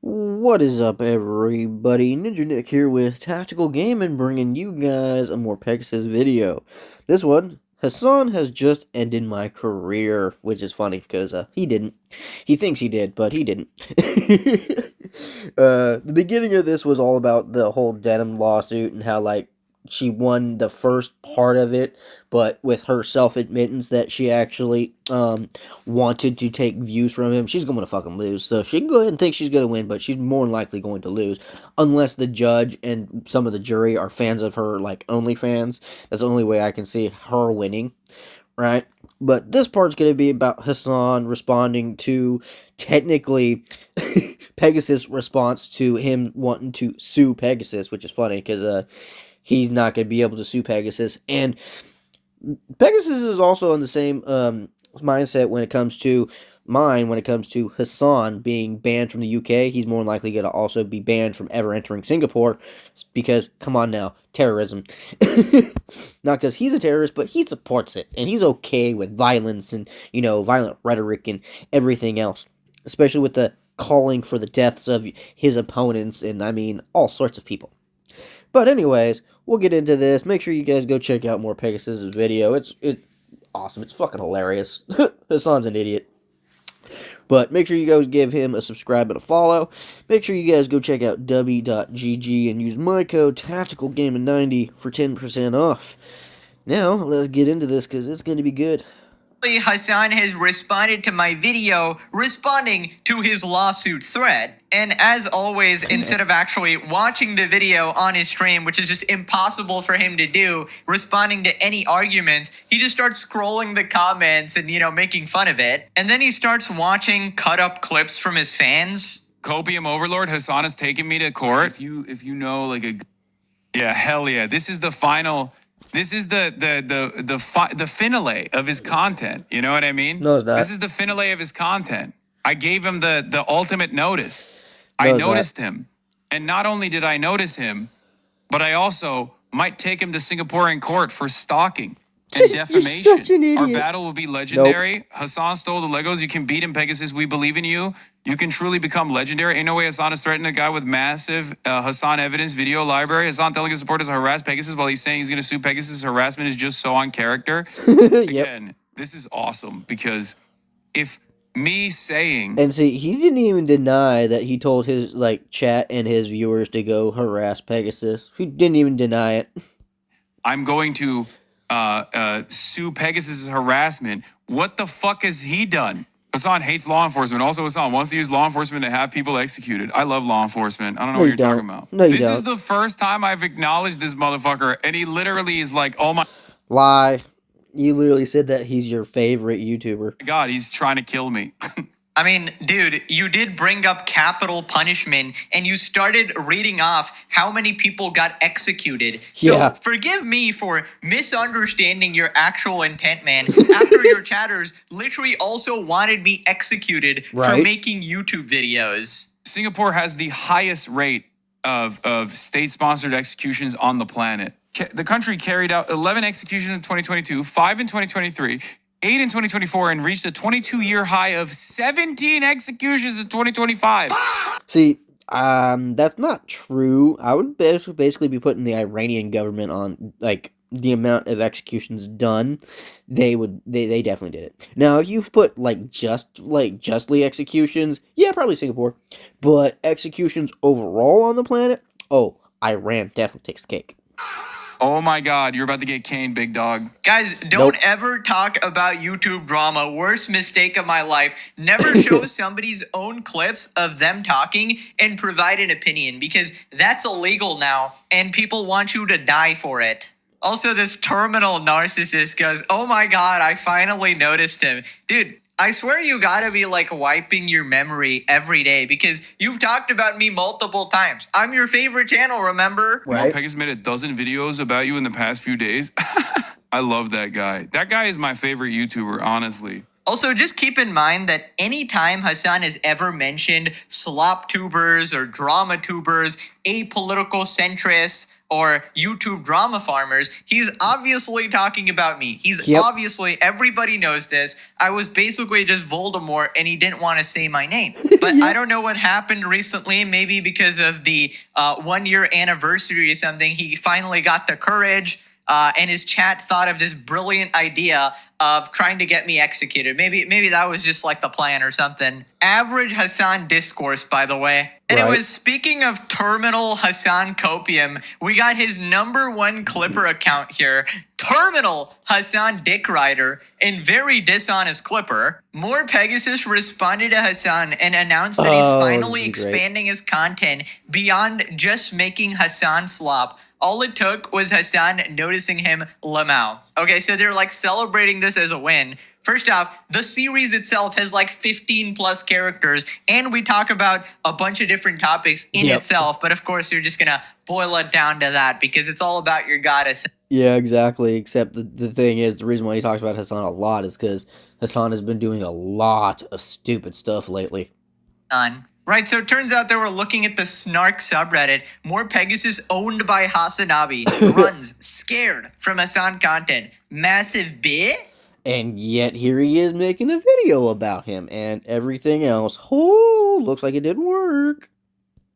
What is up, everybody? Ninja Nick here with Tactical Gaming, bringing you guys a more Pegasus video. This one, Hasan has just ended my career, which is funny because he didn't. He thinks he did, but he didn't. The beginning of this was all about the whole Denim lawsuit and how, like, she won the first part of it, but with her self-admittance that she actually wanted to take views from him, she's going to fucking lose. So she can go ahead and think she's going to win, but she's more than likely going to lose unless the judge and some of the jury are fans of her, like OnlyFans. That's the only way I can see her winning, right? But this part's going to be about Hasan responding to technically Pegasus' response to him wanting to sue Pegasus, which is funny because he's not going to be able to sue Pegasus. And Pegasus is also in the same mindset when it comes to when it comes to Hasan being banned from the UK. He's more than likely going to also be banned from ever entering Singapore because, come on now, terrorism. Not because he's a terrorist, but he supports it. And he's okay with violence and, violent rhetoric and everything else. Especially with the calling for the deaths of his opponents and, all sorts of people. But anyways, we'll get into this. Make sure you guys go check out more Pegasus' video. It's awesome. It's fucking hilarious. Hasan's an idiot. But make sure you guys give him a subscribe and a follow. Make sure you guys go check out w.gg and use my code TacticalGaming90 for 10% off. Now, let's get into this because it's going to be good. Hasan has responded to my video responding to his lawsuit threat. And as always, instead of actually watching the video on his stream, which is just impossible for him to do, responding to any arguments, he just starts scrolling the comments and, making fun of it. And then he starts watching cut up clips from his fans. Copium Overlord, Hasan has taken me to court. If you know, like yeah, hell yeah. This is the final. This is the finale of his content. You know what I mean? No, it's not. This is the finale of his content. I gave him the ultimate notice. No, I noticed him. And not only did I notice him, but I also might take him to Singapore in court for stalking and defamation. You're such an idiot. Our battle will be legendary. Nope. Hasan stole the Legos. You can beat him, Pegasus. We believe in you. You can truly become legendary. Ain't no way Hasan is threatening a guy with massive Hasan evidence video library. Hasan telling his supporters to harass Pegasus while he's saying he's going to sue Pegasus. Harassment is just so on character. Again, this is awesome because if me saying... And see, he didn't even deny that he told his, chat and his viewers to go harass Pegasus. He didn't even deny it. I'm going to sue Pegasus' harassment. What the fuck has he done? Hasan hates law enforcement. Also, Hasan wants to use law enforcement to have people executed. I love law enforcement. I don't know what you're talking about. No, you don't. This is the first time I've acknowledged this motherfucker, and he literally is like, oh my... Lie. You literally said that he's your favorite YouTuber. God, he's trying to kill me. I mean, dude, you did bring up capital punishment and you started reading off how many people got executed. So forgive me for misunderstanding your actual intent, man. After your chatters literally also wanted me executed for making YouTube videos. Singapore has the highest rate of state-sponsored executions on the planet. The country carried out 11 executions in 2022, 5 in 2023, 8 in 2024, and reached a 22-year high of 17 executions in 2025. See, that's not true. I would basically be putting the Iranian government on, the amount of executions done. They definitely did it. Now, if you put, justly executions, yeah, probably Singapore. But executions overall on the planet, Iran definitely takes the cake. Oh my God, you're about to get caned, big dog. Guys, don't ever talk about YouTube drama. Worst mistake of my life. Never show somebody's own clips of them talking and provide an opinion because that's illegal now and people want you to die for it. Also, this terminal narcissist goes, oh my God, I finally noticed him. Dude, I swear you gotta be wiping your memory every day because you've talked about me multiple times. I'm your favorite channel, remember? Right. Pegasus made a dozen videos about you in the past few days. I love that guy. That guy is my favorite YouTuber, honestly. Also, just keep in mind that anytime Hasan has ever mentioned slop tubers or drama tubers, apolitical centrists, or YouTube drama farmers, he's obviously talking about me. He's Yep. obviously, everybody knows this. I was basically just Voldemort and he didn't want to say my name. But Yep. I don't know what happened recently. Maybe because of the 1 year anniversary or something, he finally got the courage. And his chat thought of this brilliant idea of trying to get me executed. Maybe that was just like the plan or something. Average Hasan discourse, by the way. Anyways, speaking of terminal Hasan Copium, we got his #1 Clipper account here. Terminal Hasan Dick Rider and very dishonest Clipper. More Pegasus responded to Hasan and announced that he's finally expanding his content beyond just making Hasan slop. All it took was Hasan noticing him lamau. Okay, so they're like celebrating this as a win. First off, the series itself has like 15 plus characters, and we talk about a bunch of different topics in itself. But of course, you're just gonna boil it down to that because it's all about your goddess. Yeah, exactly. Except the thing is, the reason why he talks about Hasan a lot is because Hasan has been doing a lot of stupid stuff lately. Right, so it turns out they were looking at the Snark subreddit. More Pegasus owned by Hasanabi runs scared from Hasan content. Massive bit. And yet here he is making a video about him and everything else. Oh, looks like it didn't work.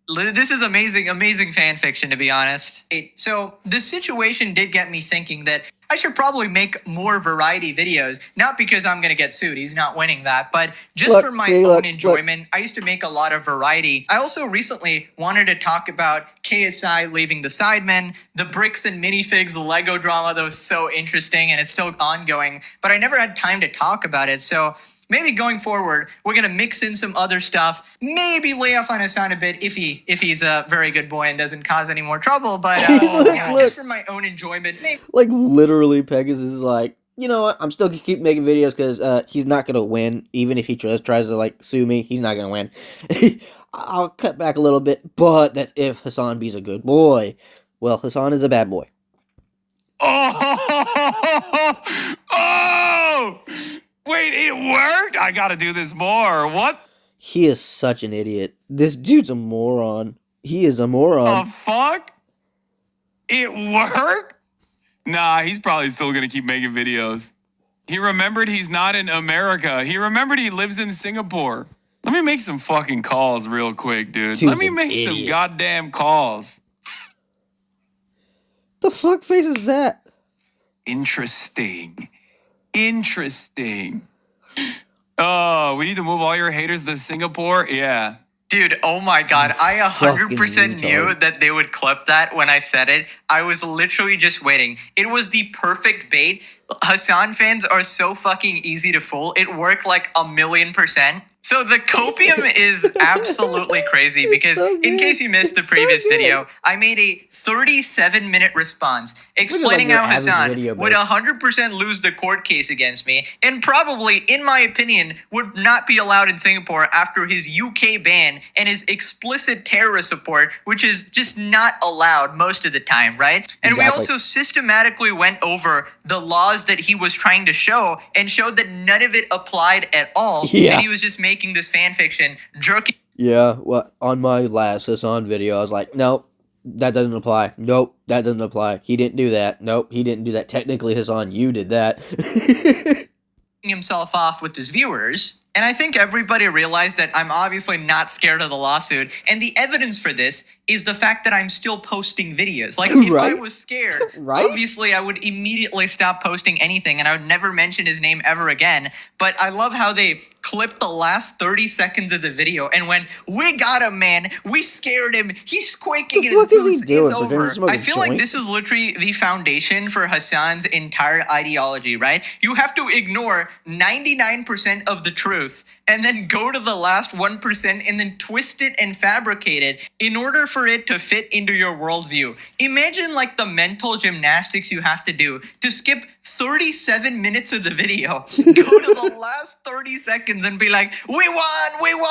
This is amazing fan fiction, to be honest. So the situation did get me thinking that I should probably make more variety videos. Not because I'm going to get sued. He's not winning that. But just for my own enjoyment. I used to make a lot of variety. I also recently wanted to talk about KSI leaving the Sidemen, the bricks and minifigs Lego drama that was so interesting and it's still ongoing. But I never had time to talk about it. So maybe going forward, we're going to mix in some other stuff. Maybe lay off on Hasan a bit if he's a very good boy and doesn't cause any more trouble. But yeah, just for my own enjoyment. Maybe. Like, literally, Pegasus is like, you know what? I'm still going to keep making videos because he's not going to win. Even if he just tries to, like, sue me, he's not going to win. I'll cut back a little bit, but that's if Hasan B's a good boy. Well, Hasan is a bad boy. Oh! Wait, it worked? I gotta do this more. What? He is such an idiot. This dude's a moron. He is a moron. The fuck? It worked? Nah, he's probably still gonna keep making videos. He remembered he's not in America. He remembered he lives in Singapore. Let me make some fucking calls real quick, dude. Let me make some goddamn calls. The fuck face is that? Interesting. Oh, we need to move all your haters to Singapore? Yeah. Dude, oh my god, I 100% knew that they would clip that when I said it. I was literally just waiting. It was the perfect bait. Hasan fans are so fucking easy to fool. It worked like 1,000,000%. So the copium is absolutely crazy because in case you missed the previous video, I made a 37-minute response explaining how Hasan would 100% lose the court case against me and probably, in my opinion, would not be allowed in Singapore after his UK ban and his explicit terrorist support, which is just not allowed most of the time, right? And we also systematically went over the laws that he was trying to show and showed that none of it applied at all. And he was just making this fan fiction jerking. Yeah, well, on my last Hasan video, I was like, nope, that doesn't apply. Nope, that doesn't apply. He didn't do that. Nope, he didn't do that. Technically, Hasan, you did that. Himself off with his viewers. And I think everybody realized that I'm obviously not scared of the lawsuit. And the evidence for this is the fact that I'm still posting videos. Like, if I was scared, obviously I would immediately stop posting anything and I would never mention his name ever again. But I love how they clipped the last 30 seconds of the video and went, we got him, man. We scared him. He's quaking in his boots. It's over. I feel like this is literally the foundation for Hasan's entire ideology, right? You have to ignore 99% of the truth and then go to the last 1% and then twist it and fabricate it in order for it to fit into your worldview. Imagine like the mental gymnastics you have to do to skip 37 minutes of the video, go to the last 30 seconds and be like, we won!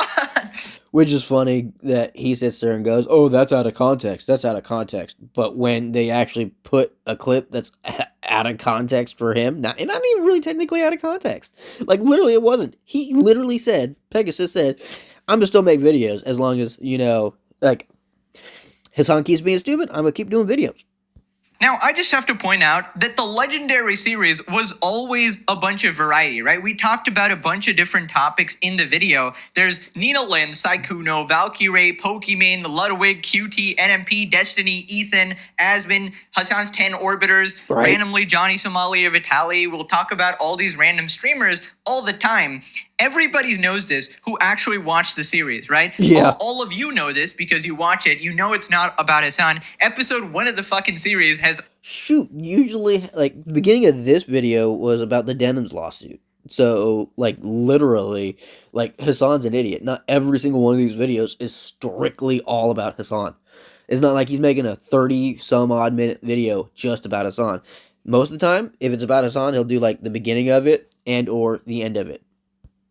Which is funny that he sits there and goes, oh, that's out of context. That's out of context. But when they actually put a clip that's out of context for him, not even really technically out of context. Like, literally, it wasn't. He literally said, Pegasus said, I'm going to still make videos as long as, you know, like, Hasan keeps being stupid, I'm going to keep doing videos. Now, I just have to point out that the Legendary series was always a bunch of variety, right? We talked about a bunch of different topics in the video. There's Nina Lynn, Saikuno, Valkyrie, Pokimane, Ludwig, QT, NMP, Destiny, Ethan, Asmin, Hasan's 10 Orbiters, Right. randomly Johnny Somalia, Vitali. We'll talk about all these random streamers all the time. Everybody knows this who actually watched the series, right? Yeah. All of you know this because you watch it. You know it's not about Hasan. Episode 1 of the fucking series has... Shoot, usually, like, the beginning of this video was about the Denims lawsuit. So, like, literally, like, Hasan's an idiot. Not every single one of these videos is strictly all about Hasan. It's not like he's making a 30-some-odd minute video just about Hasan. Most of the time, if it's about Hasan, he'll do, like, the beginning of it and or the end of it.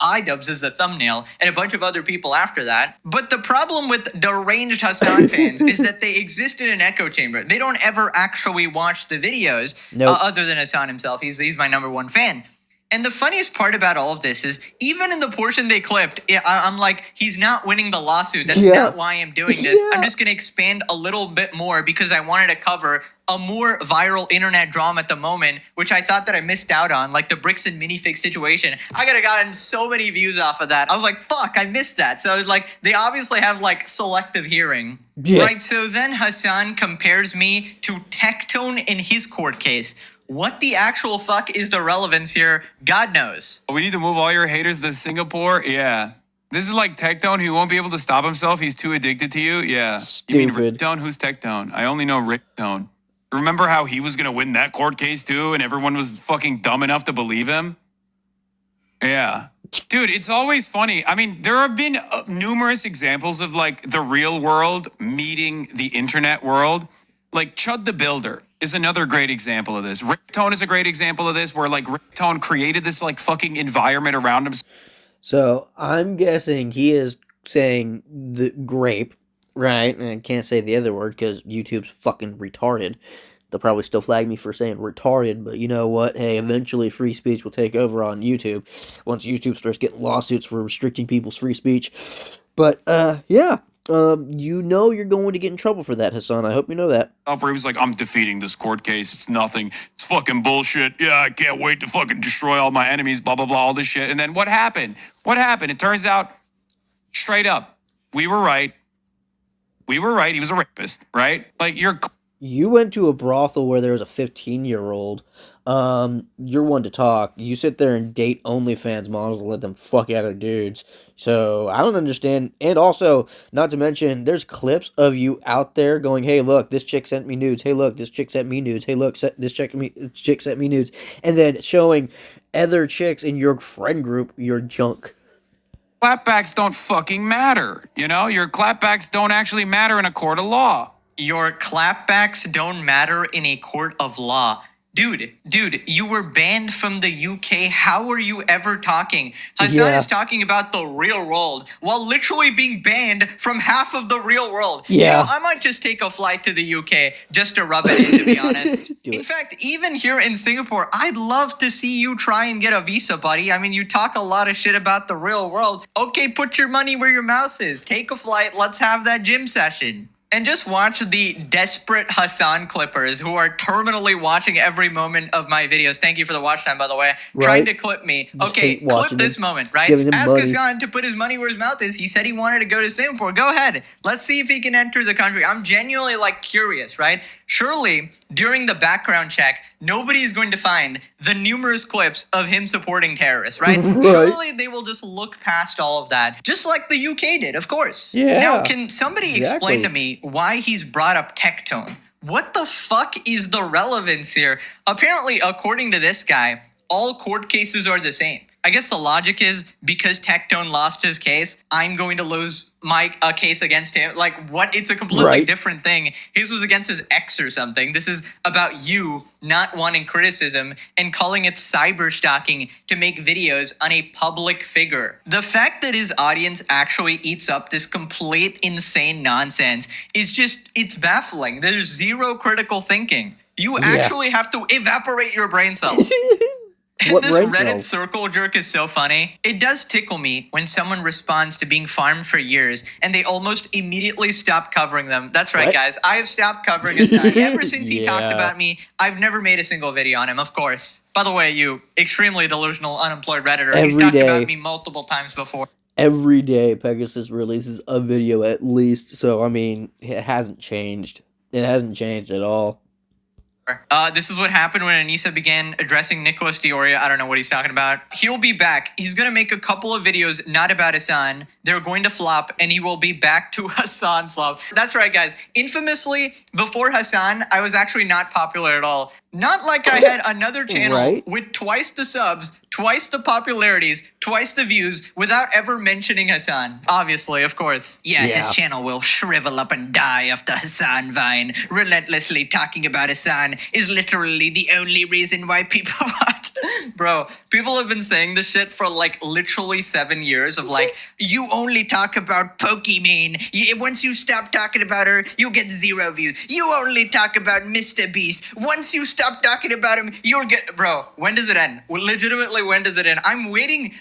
iDubbbz as the thumbnail, and a bunch of other people after that. But the problem with deranged Hasan fans is that they exist in an echo chamber. They don't ever actually watch the videos, Nope. other than Hasan himself. He's my number one fan. And the funniest part about all of this is, even in the portion they clipped, I'm like, he's not winning the lawsuit. That's Yeah. not why I'm doing this. Yeah. I'm just going to expand a little bit more because I wanted to cover a more viral internet drama at the moment, which I thought that I missed out on, like the bricks and minifig situation. I could have gotten so many views off of that. I was like, fuck, I missed that. So like, they obviously have like selective hearing. Yes. Right, so then Hasan compares me to Tectone in his court case. What the actual fuck is the relevance here? God knows. We need to move all your haters to Singapore. Yeah. This is like Tectone, who won't be able to stop himself. He's too addicted to you. Yeah. You mean Stupid. Ricktone? Who's Tectone? I only know Ricktone. Remember how he was going to win that court case too, and everyone was fucking dumb enough to believe him? Yeah. Dude, it's always funny. I mean, there have been numerous examples of like the real world meeting the internet world. Like Chud the Builder is another great example of this. Ricktone is a great example of this, where like Ricktone created this like fucking environment around him. So, I'm guessing he is saying the grape, right? And I can't say the other word because YouTube's fucking retarded. They'll probably still flag me for saying retarded, but you know what? Hey, eventually free speech will take over on YouTube once YouTube starts getting lawsuits for restricting people's free speech. But, yeah. You know you're going to get in trouble for that, Hasan. I hope you know that. Where he was like, I'm defeating this court case. It's nothing. It's fucking bullshit. Yeah, I can't wait to fucking destroy all my enemies, blah, blah, blah, all this shit. And then what happened? What happened? It turns out, straight up, we were right. We were right. He was a rapist, right? Like, You went to a brothel where there was a 15-year-old. You're one to talk. You sit there and date OnlyFans models and let them fuck other dudes. So, I don't understand. And also, not to mention, there's clips of you out there going, hey, look, this chick sent me nudes. Hey, look, this chick sent me nudes. Hey, look, this chick sent me nudes. And then showing other chicks in your friend group your junk. clapbacks don't fucking matter. You know, your clapbacks don't actually matter in a court of law. Your clapbacks don't matter in a court of law. Dude, you were banned from the UK. How are you ever talking? Hasan Yeah. is talking about the real world while literally being banned from half of the real world. Yeah. You know, I might just take a flight to the UK just to rub it in, to be honest. Do In it. fact, even here in Singapore, I'd love to see you try and get a visa, buddy. I mean, you talk a lot of shit about the real world. Okay, put your money where your mouth is. Take a flight. Let's have that gym session. And just watch the desperate Hasan clippers who are terminally watching every moment of my videos. Thank you for the watch time, by the way. Trying Right. to clip me. Just Okay, hate clip watching this them. moment, right? Giving him Ask money. Hasan to put his money where his mouth is. He said he wanted to go to Singapore. Go ahead. Let's see if he can enter the country. I'm genuinely like curious, right? Surely, during the background check, nobody is going to find the numerous clips of him supporting terrorists, right? Right. Surely they will just look past all of that, just like the UK did, of course. Yeah. Now, can somebody explain Exactly. to me why he's brought up Tectone? What the fuck is the relevance here? Apparently, according to this guy, all court cases are the same. I guess the logic is because Tectone lost his case, I'm going to lose my case against him. Like, what? It's a completely Right. different thing. His was against his ex or something. This is about you not wanting criticism and calling it cyber stalking to make videos on a public figure. The fact that his audience actually eats up this complete insane nonsense is just, it's baffling. There's zero critical thinking. You Yeah. actually have to evaporate your brain cells. what This brain Reddit cells? circle jerk is so funny. It does tickle me when someone responds to being farmed for years and they almost immediately stop covering them. That's right, What? guys. I have stopped covering Hasan. Ever since he talked Yeah. about me, I've never made a single video on him, of course. By the way, you extremely delusional, unemployed Redditor. He's Every talked day. about me multiple times before. Every day Pegasus releases a video at least, so I mean, it hasn't changed. It hasn't changed at all. This is what happened when Anissa began addressing Nicholas Dioria. I don't know what he's talking about. He'll be back. He's going to make a couple of videos not about Hasan. They're going to flop, and he will be back to Hasan's love. That's right, guys. Infamously, before Hasan, I was actually not popular at all. Not like I had another channel Right? with twice the subs, twice the popularities, twice the views, without ever mentioning Hasan. Obviously, of course. Yeah, Yeah. his channel will shrivel up and die off the Hasan vine. Relentlessly talking about Hasan is literally the only reason why people watch. Bro, people have been saying this shit for like literally 7 years of like, you only talk about Pokimane. Once you stop talking about her, you get 0 views. You only talk about Mr. Beast. Once you stop talking about him, you'll get. Bro, when does it end? Legitimately, when does it end? I'm waiting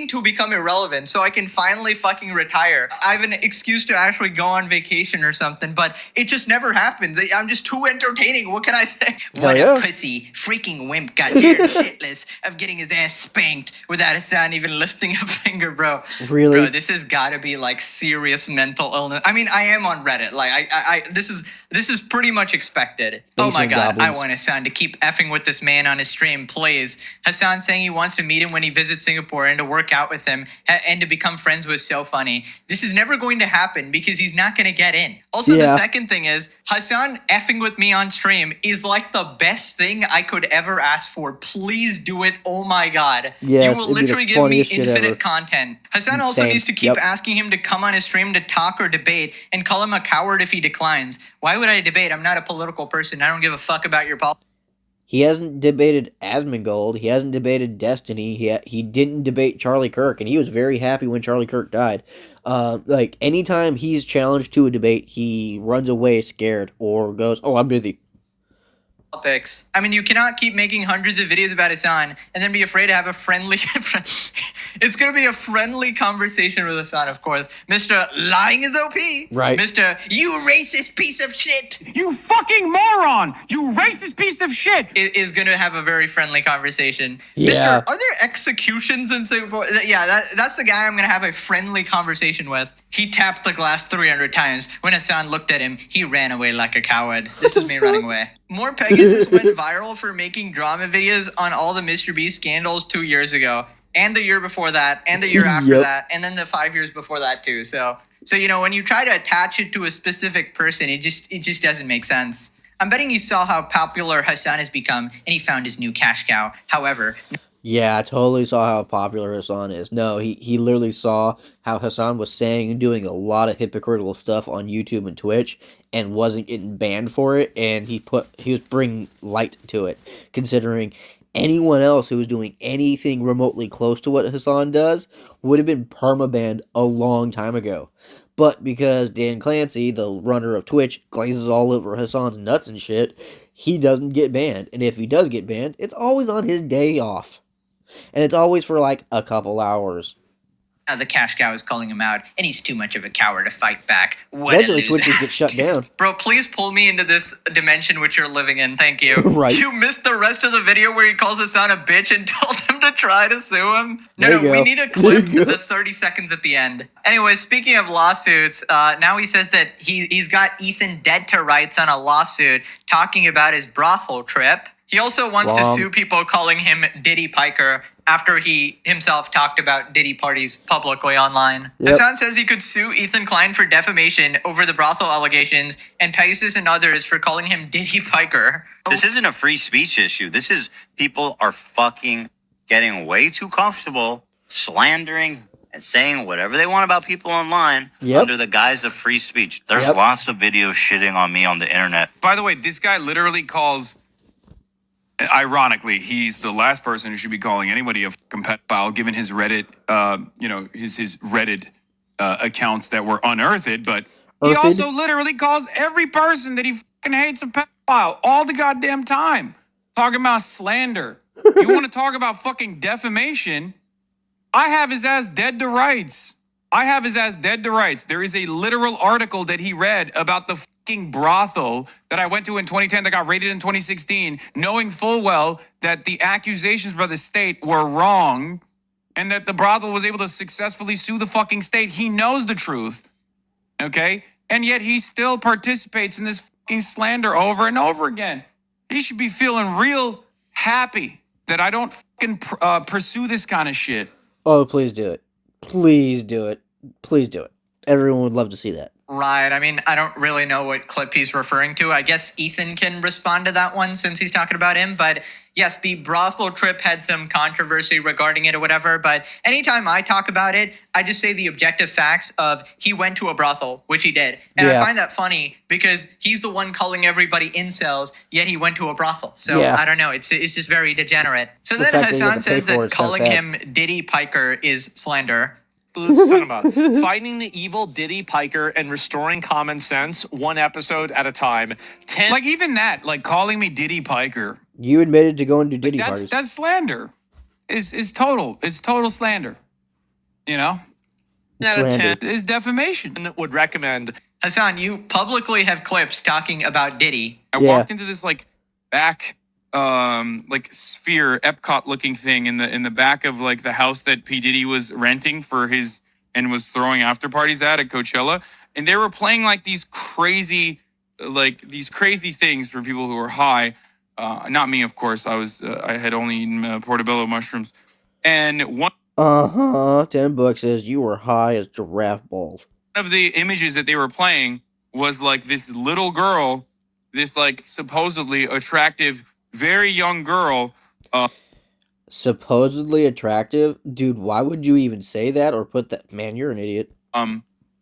to become irrelevant so I can finally fucking retire. I have an excuse to actually go on vacation or something, but it just never happens. I'm just too entertaining. What can I say? What yeah. a pussy. Freaking wimp got scared shitless of getting his ass spanked without Hasan even lifting a finger, bro. Really? Bro, this has got to be like serious mental illness. I mean, I am on Reddit. Like, this is pretty much expected. Oh my Basement god, I goblins. want Hasan to keep effing with this man on his stream, please. Hasan saying he wants to meet him when he visits Singapore and to work out with him and to become friends with so funny. This is never going to happen because he's not going to get in. Also, the Yeah. second thing is Hasan effing with me on stream is like the best thing I could ever ask for. Please do it. Oh my god. Yes, you will it'd be the literally give me funniest shit infinite ever. content. Hasan also Same. needs to keep Yep. asking him to come on his stream to talk or debate and call him a coward if he declines. Why would I debate? I'm not a political person. I don't give a fuck about your politics. He hasn't debated Asmongold. He hasn't debated Destiny. He didn't debate Charlie Kirk, and he was very happy when Charlie Kirk died. Like anytime he's challenged to a debate, he runs away scared or goes, "Oh, I'm busy." I mean, you cannot keep making hundreds of videos about Hasan and then be afraid to have a friendly. It's going to be a friendly conversation with Hasan, of course. Mr. Lying is OP. Right. Mr. You racist piece of shit. You fucking moron! You racist piece of shit! Is going to have a very friendly conversation. Yeah. Mr. Are there executions in Singapore? Yeah, that's the guy I'm going to have a friendly conversation with. He tapped the glass 300 times. When Hasan looked at him, he ran away like a coward. This is me running away. More Pegasus went viral for making drama videos on all the Mr. Beast scandals 2 years ago. And the year before that, and the year after Yep. that, and then the 5 years before that too. So you know, when you try to attach it to a specific person, it just doesn't make sense. I'm betting you saw how popular Hasan has become, and he found his new cash cow. However, Yeah, I totally saw how popular Hasan is. No, he literally saw how Hasan was saying and doing a lot of hypocritical stuff on YouTube and Twitch and wasn't getting banned for it, and he was bringing light to it, considering anyone else who was doing anything remotely close to what Hasan does would have been permabanned a long time ago. But because Dan Clancy, the runner of Twitch, glazes all over Hasan's nuts and shit, he doesn't get banned. And if he does get banned, it's always on his day off. And it's always for like a couple hours. the cash cow is calling him out, and he's too much of a coward to fight back. What Eventually, a loser. Twitch gets shut down. Bro, please pull me into this dimension which you're living in. Thank you. Right. You missed the rest of the video where he calls Hasan a bitch and told him to try to sue him? There you No, we go. need a There clip, you go. the 30 seconds at the end. Anyway, speaking of lawsuits, now he says that he's got Ethan dead to rights on a lawsuit talking about his brothel trip. He also wants Wrong. to sue people calling him Diddy Piker after he himself talked about Diddy parties publicly online. Yep. Hasan says he could sue Ethan Klein for defamation over the brothel allegations and Pegasus and others for calling him Diddy Piker. This isn't a free speech issue. This is people are fucking getting way too comfortable slandering and saying whatever they want about people online Yep. under the guise of free speech. There's Yep. lots of videos shitting on me on the internet. By the way, this guy literally calls. Ironically, he's the last person who should be calling anybody a fucking pedophile, given his Reddit, his Reddit accounts that were unearthed. But he Earthed? also literally calls every person that he fucking hates a pedophile all the goddamn time, talking about slander. You want to talk about fucking defamation? I have his ass dead to rights. I have his ass dead to rights. There is a literal article that he read about the fucking brothel that I went to in 2010 that got raided in 2016, knowing full well that the accusations by the state were wrong and that the brothel was able to successfully sue the fucking state. He knows the truth, okay? And yet he still participates in this fucking slander over and over again. He should be feeling real happy that I don't fucking pursue this kind of shit. Oh, please do it. Please do it. Please do it. Everyone would love to see that. Right. I mean, I don't really know what clip he's referring to. I guess Ethan can respond to that one since he's talking about him. But yes, the brothel trip had some controversy regarding it or whatever. But anytime I talk about it, I just say the objective facts of he went to a brothel, which he did. And Yeah. I find that funny because he's the one calling everybody incels, yet he went to a brothel. So Yeah. I don't know. It's just very degenerate. So The then fact that he had Hasan to pay says for it that is so calling sad. him Diddy Piker is slander. Cinema, fighting the evil Diddy Piker and restoring common sense one episode at a time. 10 Like even that, like calling me Diddy Piker, You admitted to going to Diddy that's parties. that's slander. Is total. It's total slander. You know, out of Slander. 10 it's defamation. would recommend. Hasan, you publicly have clips talking about Diddy. I Yeah. walked into this like back like sphere Epcot looking thing in the back of like the house that P Diddy was renting for his and was throwing after parties at Coachella, and they were playing like these crazy things for people who are high. Not me, of course. I had only eaten portobello mushrooms, and one $10 says you were high as giraffe balls. of the images that they were playing was like this little girl, this like supposedly attractive, very young girl. Supposedly attractive? Dude, why would you even say that or put that? Man, you're an idiot.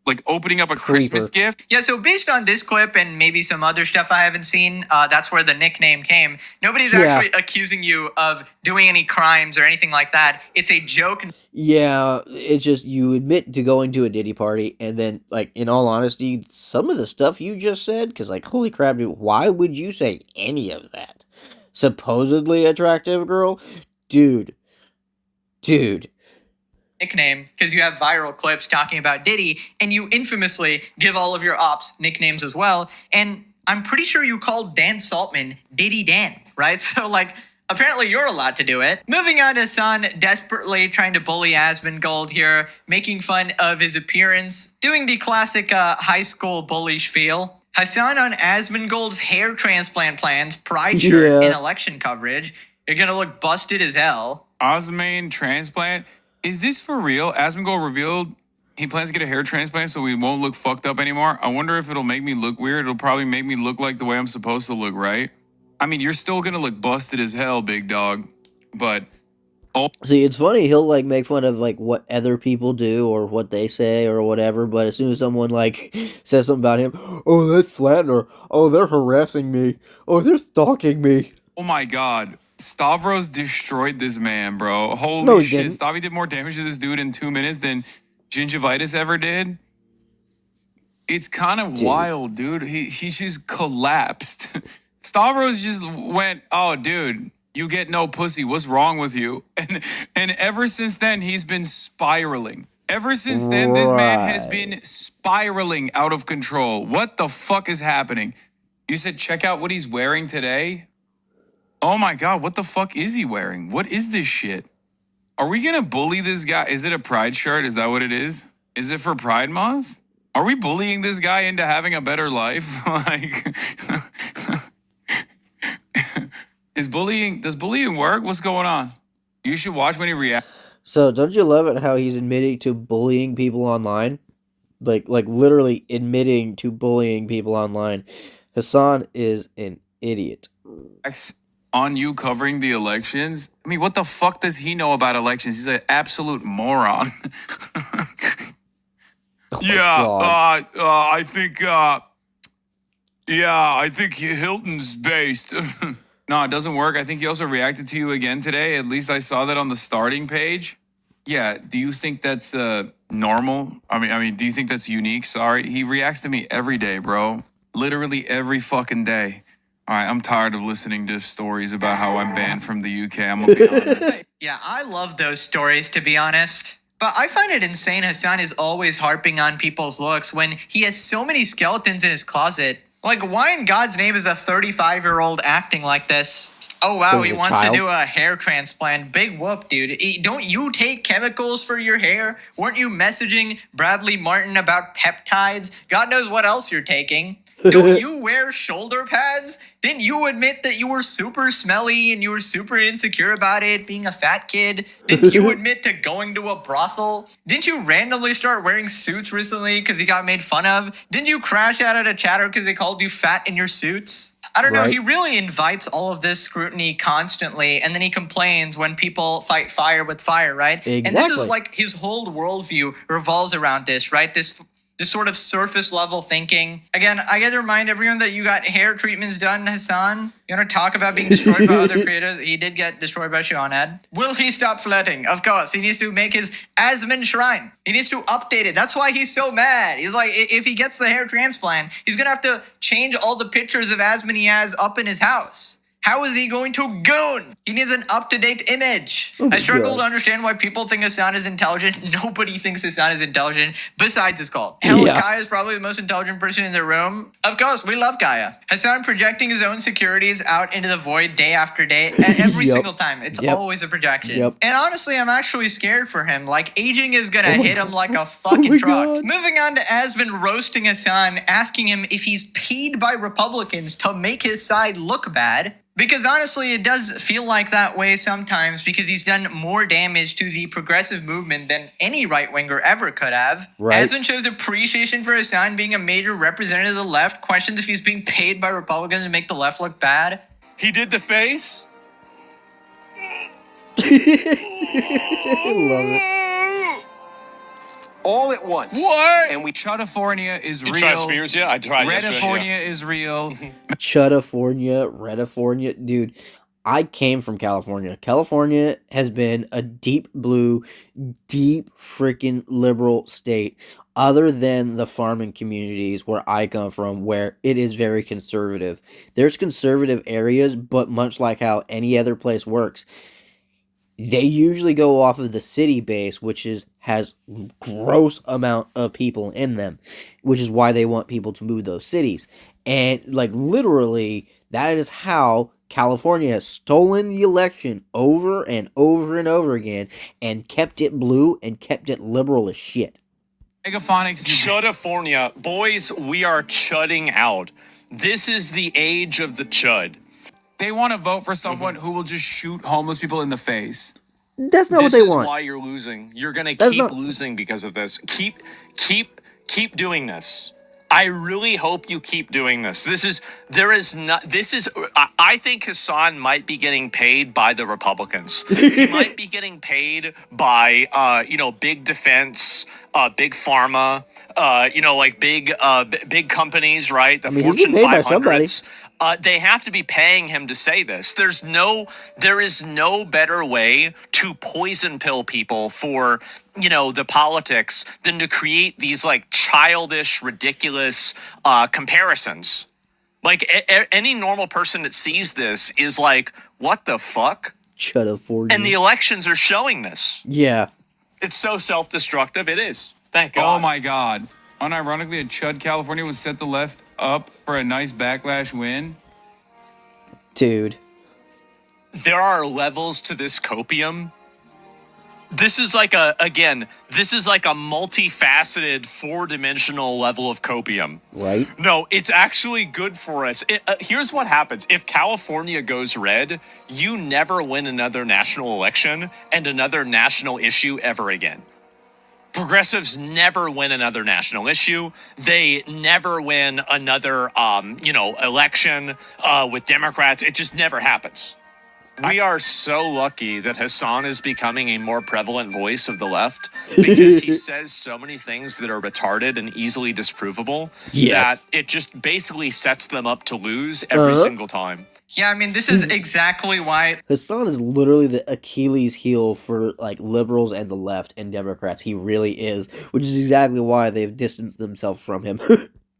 Like opening up a Creeper. Christmas gift. Yeah, so based on this clip and maybe some other stuff I haven't seen, that's where the nickname came. Nobody's Yeah. actually accusing you of doing any crimes or anything like that. It's a joke. Yeah, it's just you admit to going to a Diddy party, and then, like, in all honesty, some of the stuff you just said, because, like, holy crap, dude, why would you say any of that? Supposedly attractive girl? Dude. Nickname because you have viral clips talking about Diddy, and you infamously give all of your ops nicknames as well. And I'm pretty sure you called Dan Saltman Diddy Dan, right? So, like, apparently you're allowed to do it. Moving on to Hasan desperately trying to bully Asmongold here, making fun of his appearance, doing the classic high school bully spiel. Hasan on Asmongold's hair transplant plans, pride shirt, Yeah. and election coverage. You're gonna look busted as hell. Osmane transplant. Is this for real? Asmongold revealed he plans to get a hair transplant so we won't look fucked up anymore. I wonder if it'll make me look weird. It'll probably make me look like the way I'm supposed to look, right? I mean, you're still gonna look busted as hell, big dog. But See, it's funny, he'll, like, make fun of, like, what other people do or what they say or whatever, but as soon as someone, like, says something about him, oh, that's slander. Oh, they're harassing me. Oh, they're stalking me. oh my god. Stavros destroyed this man, bro. Holy No, he shit. didn't. Stavi did more damage to this dude in 2 minutes than Gingivitis ever did. It's kind of Dude. wild, dude. He just collapsed. Stavros just went, oh, dude, you get no pussy. What's wrong with you? And ever since then, he's been spiraling. Ever since then, this man has been spiraling out of control. What the fuck is happening? You said check out what he's wearing today? Oh my god, what the fuck is he wearing? What is this shit? Are we gonna bully this guy? Is it a pride shirt? Is that what it is? Is it for Pride Month? Are we bullying this guy into having a better life? Like, does bullying work? What's going on? You should watch when he reacts. So, don't you love it how he's admitting to bullying people online? Like literally admitting to bullying people online. Hasan is an idiot. On you covering the elections. I mean, what the fuck does he know about elections? He's an absolute moron. Oh my God. I think Hilton's based. No, it doesn't work. I think he also reacted to you again today. At least I saw that on the starting page. Yeah, do you think that's normal? I mean, do you think that's unique? Sorry. He reacts to me every day, bro. Literally every fucking day. All right, I'm tired of listening to stories about how I'm banned from the UK. I'm gonna be honest. Yeah, I love those stories, to be honest. But I find it insane Hasan is always harping on people's looks when he has so many skeletons in his closet. Like, why in God's name is a 35-year-old acting like this? Oh, wow, He's he a wants child. to do a hair transplant. Big whoop, dude. Don't you take chemicals for your hair? Weren't you messaging Bradley Martin about peptides? God knows what else you're taking. Don't you wear shoulder pads? Didn't you admit that you were super smelly and you were super insecure about it, being a fat kid? Didn't you admit to going to a brothel? Didn't you randomly start wearing suits recently because you got made fun of? Didn't you crash out at a chatter because they called you fat in your suits? I don't know. Right. He really invites all of this scrutiny constantly, and then he complains when people fight fire with fire, right? And this is Exactly. like his whole worldview revolves around this, right? This sort of surface level thinking. Again, I got to remind everyone that you got hair treatments done, Hasan. You want to talk about being destroyed by other creators? He did get destroyed by Shawnad. Will he stop flirting? Of course. He needs to make his Asmon shrine. He needs to update it. That's why he's so mad. He's like, if he gets the hair transplant, he's going to have to change all the pictures of Asmon he has up in his house. How is he going to goon? He needs an up-to-date image. Oh my I struggle God. to understand why people think Hasan is intelligent. Nobody thinks Hasan is intelligent besides his call. Hell, Yeah. Kaya is probably the most intelligent person in the room. Of course, we love Kaya. Hasan projecting his own securities out into the void day after day, every Yep. single time. It's Yep. always a projection. Yep. And honestly, I'm actually scared for him. Like, aging is gonna Oh my hit him God. like a fucking my truck. God. Moving on to Asmon roasting Hasan, asking him if he's paid by Republicans to make his side look bad. Because honestly, it does feel like that way sometimes because he's done more damage to the progressive movement than any right-winger ever could have. Right. Asmon shows appreciation for Hasan being a major representative of the left, questions if he's being paid by Republicans to make the left look bad. He did the face. Love it. All at once. What? And we Chudifornia is You real. tried Spears? Yeah, I tried yesterday. Yeah. Redifornia is real. Chudifornia, Redifornia, dude. I came from California. California has been a deep blue, deep freaking liberal state, other than the farming communities where I come from, where it is very conservative. There's conservative areas, but much like how any other place works, they usually go off of the city base, which has gross amount of people in them, which is why they want people to move those cities. And like literally, that is how California has stolen the election over and over and over again, and kept it blue and kept it liberal as shit. Megaphonics. Chudifornia. Boys, we are chudding out. This is the age of the chud. They want to vote for someone who will just shoot homeless people in the face. That's not This what they is want. why you're losing. You're gonna That's keep not- losing because of this. Keep doing this. I really hope you keep doing this. I think Hasan might be getting paid by the Republicans. He might be getting paid by, big defense, big pharma, big companies, right? The I mean, he's Fortune getting paid by somebody. 500s. They have to be paying him to say this. There is no better way to poison pill people for, the politics than to create these like childish, ridiculous comparisons. Like any normal person that sees this is like, what the fuck? Chudifornia. And the elections are showing this. Yeah. It's so self-destructive. It is. Thank God. Oh my God. Unironically, a Chud California would set the left up for a nice backlash win. Dude. There are levels to this copium. This is like a multifaceted, four-dimensional level of copium. Right? No, it's actually good for us. Here's what happens. If California goes red, you never win another national election and another national issue ever again. Progressives never win another national issue. They never win another, election with Democrats. It just never happens. We are so lucky that Hasan is becoming a more prevalent voice of the left because he says so many things that are retarded and easily disprovable Yes. that it just basically sets them up to lose every Uh-huh. single time. Yeah, I mean, this is exactly why Hasan is literally the Achilles heel for like liberals and the left and Democrats. He really is, which is exactly why they've distanced themselves from him.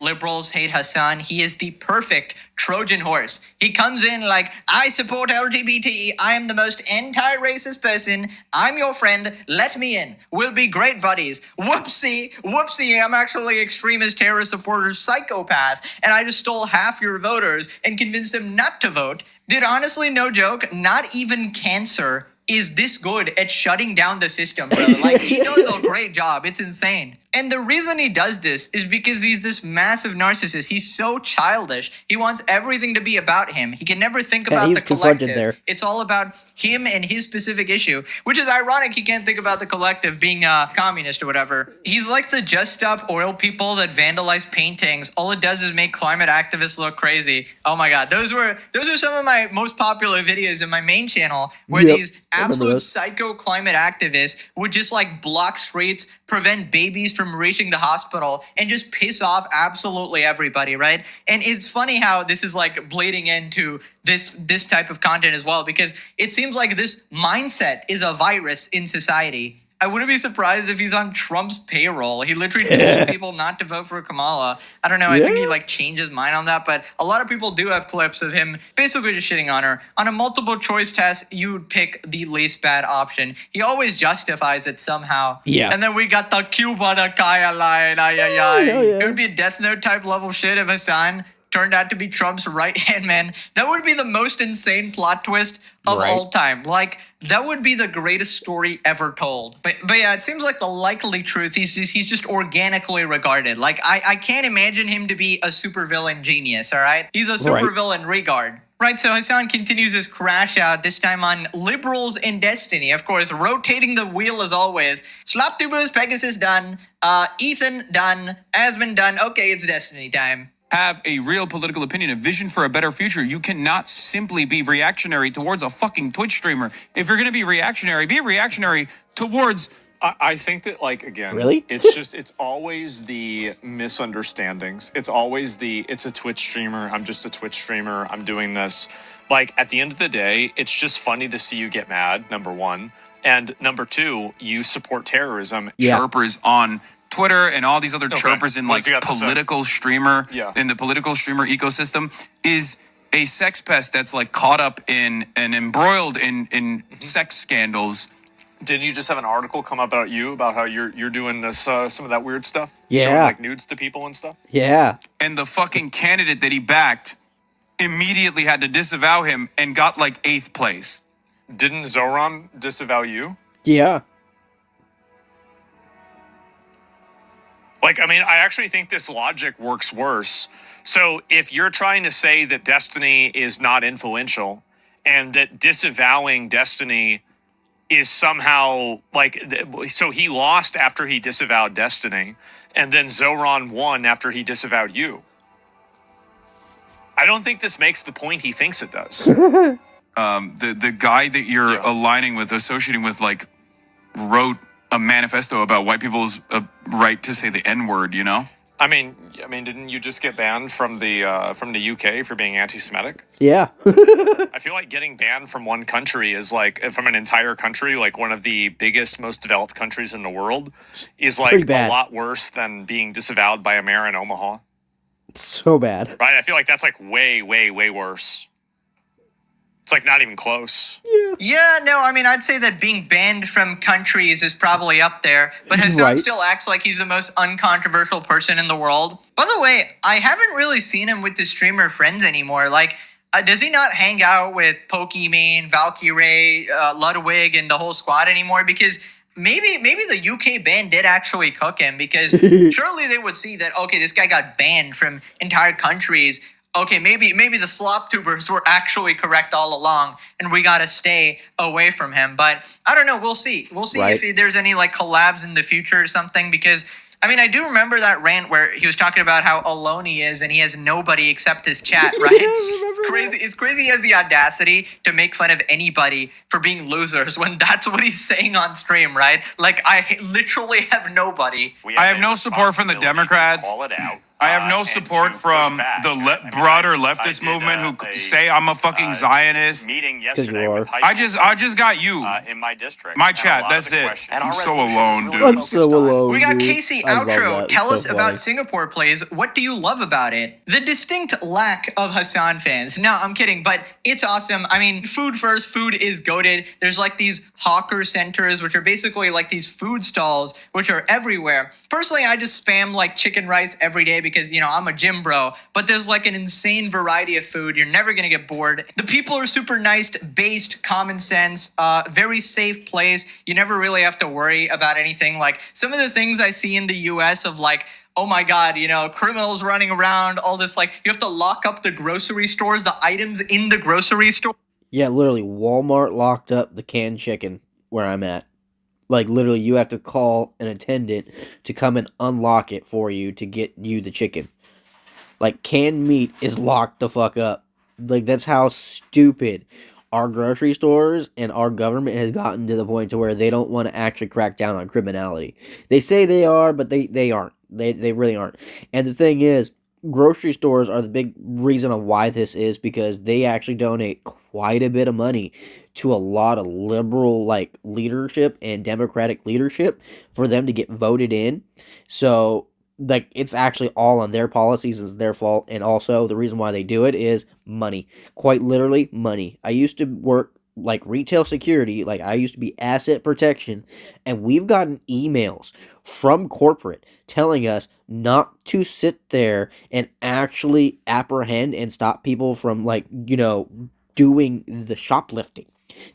liberals hate Hasan. He is the perfect Trojan horse. He comes in like, I support LGBT. I am the most anti-racist person. I'm your friend. Let me in. We'll be great buddies. Whoopsie. I'm actually extremist, terrorist supporter, psychopath. And I just stole half your voters and convinced them not to vote. Dude, honestly, no joke. Not even cancer is this good at shutting down the system, brother. Like, he does a great job. It's insane. And the reason he does this is because he's this massive narcissist. He's so childish. He wants everything to be about him. He can never think about the collective. There. It's all about him and his specific issue, which is ironic. He can't think about the collective being a communist or whatever. He's like the Just Stop Oil people that vandalize paintings. All it does is make climate activists look crazy. Oh my God. Those were some of my most popular videos in my main channel where these absolute psycho climate activists would just like block streets, prevent babies from reaching the hospital, and just piss off absolutely everybody, right? And it's funny how this is like bleeding into this type of content as well, because it seems like this mindset is a virus in society. I wouldn't be surprised if he's on Trump's payroll. He literally told people not to vote for Kamala. I don't know. I think he like changed his mind on that. But a lot of people do have clips of him basically just shitting on her. On a multiple choice test, you would pick the least bad option. He always justifies it somehow. Yeah. And then we got the Cuba the Kaya line. It would be a Death Note type level shit if Hasan turned out to be Trump's right-hand man. That would be the most insane plot twist of all time. Like, that would be the greatest story ever told. But yeah, it seems like the likely truth, he's just organically regarded. Like, I can't imagine him to be a supervillain genius, all right? He's a supervillain regard. Right, so Hasan continues his crash out, this time on liberals and destiny. Of course, rotating the wheel as always. Slaptubers, Pegasus done. Ethan done. Asmund done. Okay, it's destiny time. Have a real political opinion, a vision for a better future. You cannot simply be reactionary towards a fucking Twitch streamer. If you're going to be reactionary towards... I think that, like, again, it's always the misunderstandings. It's always it's a Twitch streamer. I'm just a Twitch streamer. I'm doing this. Like, at the end of the day, it's just funny to see you get mad, number one. And number two, you support terrorism. Chirpers on Twitter and all these other chirpers in like political streamer in the political streamer ecosystem is a sex pest that's like caught up in and embroiled in sex scandals. Didn't you just have an article come up about you about how you're doing this some of that weird stuff? Yeah, showing like nudes to people and stuff. Yeah, and the fucking candidate that he backed immediately had to disavow him and got like 8th place. Didn't Zoran disavow you? Yeah. Like, I mean, I actually think this logic works worse. So if you're trying to say that Destiny is not influential and that disavowing Destiny is somehow like, so he lost after he disavowed Destiny and then Zoran won after he disavowed you. I don't think this makes the point he thinks it does. The guy that you're aligning with, associating with, like, wrote a manifesto about white people's right to say the N-word, you know? I mean, didn't you just get banned from the UK for being anti-Semitic? Yeah. I feel like getting banned from one country is like, from an entire country, like one of the biggest, most developed countries in the world, is like a lot worse than being disavowed by a mayor in Omaha. It's so bad. Right? I feel like that's like way, way, way worse. It's like not even close. Yeah, no, I mean, I'd say that being banned from countries is probably up there, but Hasan still acts like he's the most uncontroversial person in the world. By the way, I haven't really seen him with the streamer friends anymore. Like, does he not hang out with Pokimane, Valkyrie, Ludwig, and the whole squad anymore? Because maybe the UK ban did actually cook him, because surely they would see that, okay, this guy got banned from entire countries. Okay, maybe the slop tubers were actually correct all along, and we gotta stay away from him. But I don't know. We'll see. We'll see if there's any like collabs in the future or something. Because I mean, I do remember that rant where he was talking about how alone he is and he has nobody except his chat. Right? It's crazy. It's crazy. He has the audacity to make fun of anybody for being losers when that's what he's saying on stream. Right? Like, I literally have nobody. I have no support from the Democrats. Call it out. I have no and support to from push back. the I mean, broader I leftist did, movement who a, say I'm a fucking Zionist. meeting you yesterday are. with high I school just got you. in my district. My and a chat, lot that's of the it. questions- And I'm our so resolution alone, was dude. really I'm so focused on- alone, We got dude. Casey I love outro. that. Tell So us funny. about Singapore plays. What do you love about it? The distinct lack of Hasan fans. No, I'm kidding, but it's awesome. I mean, food first, food is goated. There's like these hawker centers, which are basically like these food stalls, which are everywhere. Personally, I just spam like chicken rice every day because, you know, I'm a gym bro, but there's like an insane variety of food. You're never gonna get bored. The people are super nice, based, common sense, very safe place. You never really have to worry about anything. Like some of the things I see in the US of like, oh my God, you know, criminals running around, all this, like you have to lock up the grocery stores, the items in the grocery store. Yeah, literally, Walmart locked up the canned chicken where I'm at. Like, literally, you have to call an attendant to come and unlock it for you to get you the chicken. Like, canned meat is locked the fuck up. Like, that's how stupid our grocery stores and our government has gotten to the point to where they don't want to actually crack down on criminality. They say they are, but they aren't. They really aren't. And the thing is, grocery stores are the big reason of why this is because they actually donate quite a bit of money to a lot of liberal like leadership and democratic leadership for them to get voted in. So like it's actually all on their policies, it's their fault, and also the reason why they do it is money, quite literally money. I used to work like retail security, like I used to be asset protection, and we've gotten emails from corporate telling us not to sit there and actually apprehend and stop people from like, you know, doing the shoplifting.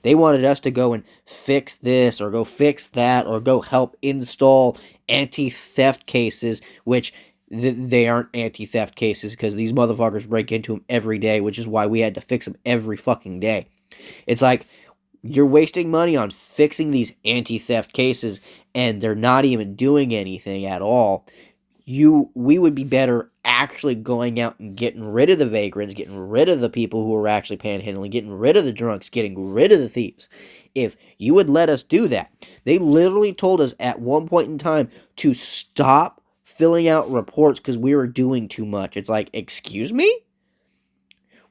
They wanted us to go and fix this or go fix that or go help install anti-theft cases, which they aren't anti-theft cases because these motherfuckers break into them every day, which is why we had to fix them every fucking day. It's like you're wasting money on fixing these anti-theft cases and they're not even doing anything at all. We would be better actually going out and getting rid of the vagrants, getting rid of the people who are actually panhandling, getting rid of the drunks, getting rid of the thieves. If you would let us do that. They literally told us at one point in time to stop filling out reports because we were doing too much. It's like, excuse me?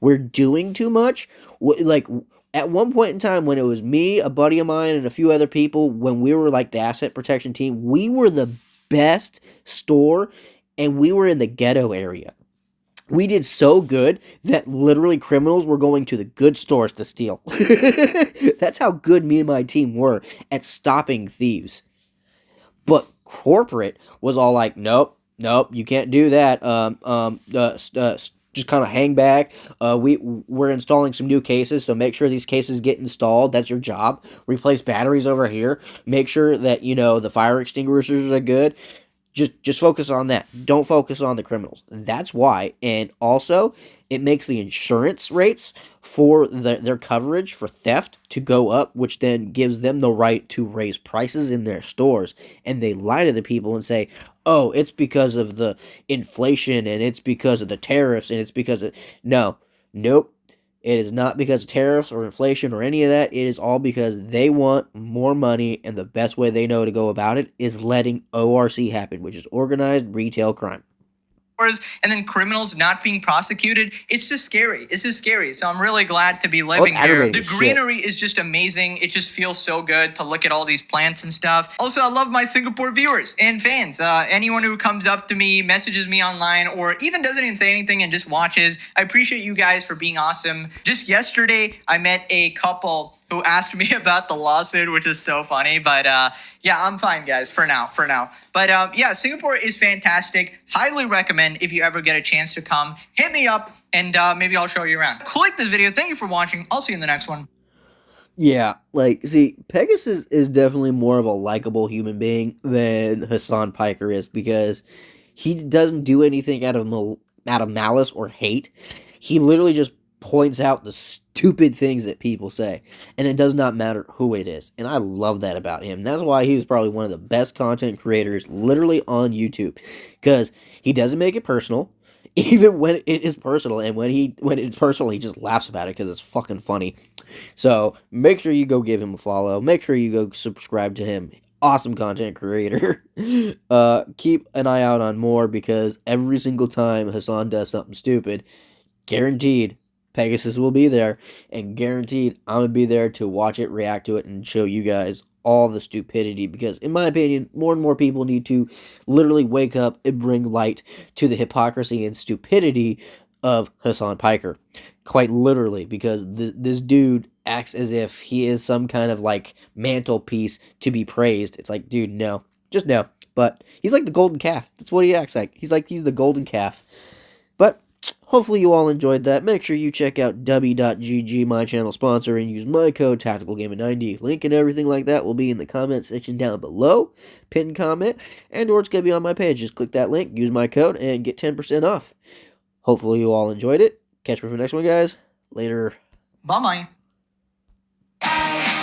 We're doing too much? Like, at one point in time when it was me, a buddy of mine, and a few other people, when we were like the asset protection team, we were the best store and we were in the ghetto area. We did so good that literally criminals were going to the good stores to steal. That's how good me and my team were at stopping thieves. But corporate was all like, nope, nope, you can't do that. Just kind of hang back. We're installing some new cases, so make sure these cases get installed. That's your job. Replace batteries over here. Make sure that you know the fire extinguishers are good. Just focus on that. Don't focus on the criminals. That's why. And also, it makes the insurance rates for their coverage for theft to go up, which then gives them the right to raise prices in their stores. And they lie to the people and say, "Oh, it's because of the inflation and it's because of the tariffs and it's because of no, nope." It is not because of tariffs or inflation or any of that. It is all because they want more money, and the best way they know to go about it is letting ORC happen, which is organized retail crime. And then criminals not being prosecuted. It's just scary. It's just scary. So I'm really glad to be it's living here. aggravating The as shit. greenery is just amazing. It just feels so good to look at all these plants and stuff. Also, I love my Singapore viewers and fans. Anyone who comes up to me, messages me online, or even doesn't even say anything and just watches. I appreciate you guys for being awesome. Just yesterday, I met a couple who asked me about the lawsuit, which is so funny. But yeah, I'm fine, guys, for now. But yeah, Singapore is fantastic. Highly recommend if you ever get a chance to come. Hit me up, and maybe I'll show you around. Click this video. Thank you for watching. I'll see you in the next one. Yeah, like, see, Pegasus is definitely more of a likable human being than Hassan Piker is because he doesn't do anything out of malice or hate. He literally just points out the stupid things that people say, and it does not matter who it is. And I love that about him. That's why he's probably one of the best content creators literally on YouTube because he doesn't make it personal. Even when it is personal, and when it's personal, he just laughs about it because it's fucking funny. So make sure you go give him a follow. Make sure you go subscribe to him. awesome content creator. Keep an eye out on more because every single time Hasan does something stupid, guaranteed Pegasus will be there, and guaranteed I'm gonna be there to watch it, react to it, and show you guys all the stupidity. Because, in my opinion, more and more people need to literally wake up and bring light to the hypocrisy and stupidity of Hasan Piker. Quite literally, because this dude acts as if he is some kind of like mantelpiece to be praised. It's like, dude, no, just no. But he's like the golden calf. That's what he acts like. He's the golden calf. But hopefully you all enjoyed that. Make sure you check out w.gg, my channel sponsor, and use my code TacticalGaming90. Link and everything like that will be in the comment section down below. Pinned comment, and or it's going to be on my page. Just click that link, use my code, and get 10% off. Hopefully you all enjoyed it. Catch me for the next one, guys. Later. Bye bye.